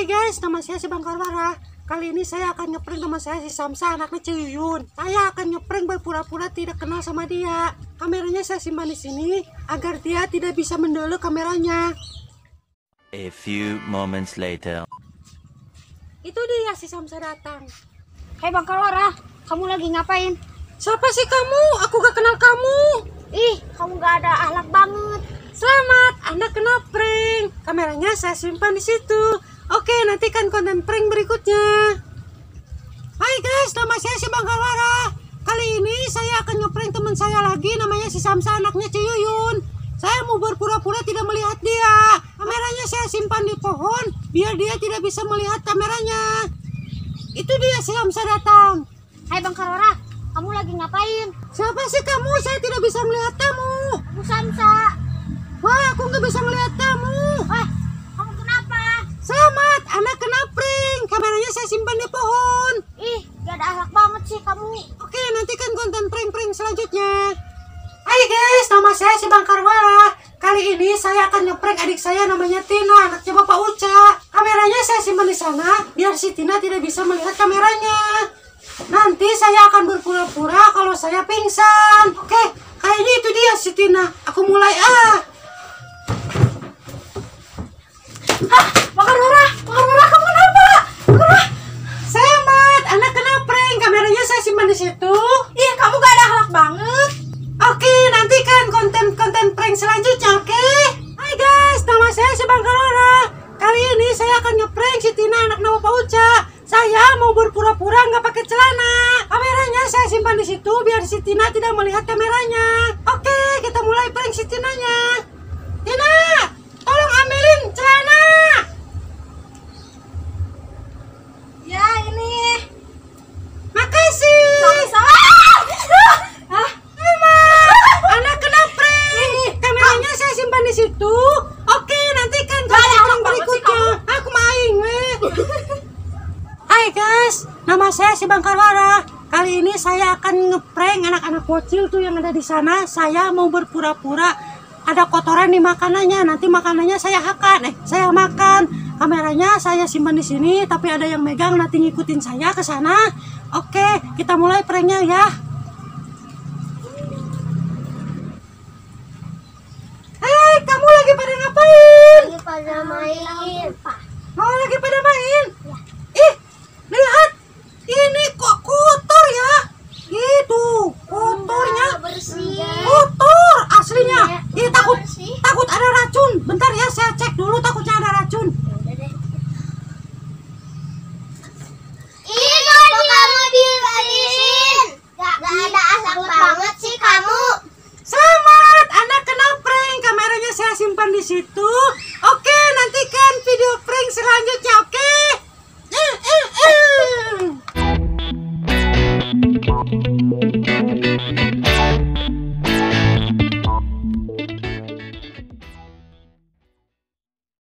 Hai guys, nama saya si Bang Karwara. Kali ini saya akan ngeprank teman saya si Samsa, anaknya Ciyuyun. Saya akan ngeprank berpura-pura tidak kenal sama dia. Kameranya saya simpan di sini agar dia tidak bisa mendolok kameranya. A few moments later. Itu dia si Samsa datang. Hei Bang Karwara, kamu lagi ngapain? Siapa sih kamu? Aku gak kenal kamu. Ih, kamu gak ada akhlak banget. Selamat, Anda kena prank. Kameranya saya simpan di situ. Oke, nantikan konten prank berikutnya. Hai guys, nama saya si Bang Karwara. Kali ini saya akan ngeprank teman saya lagi, namanya si Samsa, anaknya Ciyuyun. Saya mau berpura-pura tidak melihat dia. Kameranya saya simpan di pohon biar dia tidak bisa melihat kameranya. Itu dia si Samsa datang. Hai Bang Karwara, kamu lagi ngapain? Siapa sih kamu? Saya tidak bisa melihat kamu. Aku Samsa. Wah, aku nggak bisa melihat kamu. Wah, kamu kenapa? Selamat, Anda kena prank. Kameranya saya simpan di pohon. Ih, gak ada akhlak banget sih kamu. Oke, nantikan konten prank-prank selanjutnya. Hai guys, nama saya si Bang Karwara. Kali ini saya akan ngeprank adik saya namanya Tina, anaknya Bapak Uca. Kameranya saya simpan di sana biar si Tina tidak bisa melihat kameranya. Nanti saya akan berpura-pura kalau saya pingsan. Oke, kayaknya itu dia si Tina. Aku mulai Bang Karwara, kamu kenapa? Selamat, anak kena prank. Kameranya saya simpan di situ. Ih, kamu gak ada akhlak banget. Oke, nantikan konten prank selanjutnya, oke? Hai guys, nama saya si Bang Karwara. Kali ini saya akan ngeprank si Tina, anak nama Pak Uca. Saya mau berpura-pura nggak pakai celana. Kameranya saya simpan di situ biar si Tina tidak melihat kameranya. Oke, kita mulai prank si Tinanya. Tina, tolong ambilin celana. Ya, ini. Makasih. Sama-sama. Anak kena prank. Kameranya saya simpan di situ. Oke, nantikan konten prank berikutnya. Aku main, weh. Hai guys, nama saya si Bang Karwara. Kali ini saya akan ngeprank anak-anak bocil tuh yang ada di sana. Saya mau berpura-pura ada kotoran di makanannya. Nanti makanannya saya makan. Kameranya saya simpan di sini, tapi ada yang megang. Nanti ngikutin saya ke sana. Oke, kita mulai pranknya ya. Hei, kamu lagi pada ngapain? Lagi pada main. Oh, lagi pada main? Ih, lihat. Ini kok kotor ya? Itu kotornya. Bersih. Kotor aslinya. Ih, takut bersih. ada racun. Bentar ya, saya cek dulu, takutnya ada racun. Ih, kok kamu dibersihin? Gak ada akhlak banget sih kamu. Selamat, anak kena prank. Kameranya saya simpan di situ. Oke, nantikan video prank selanjutnya, oke?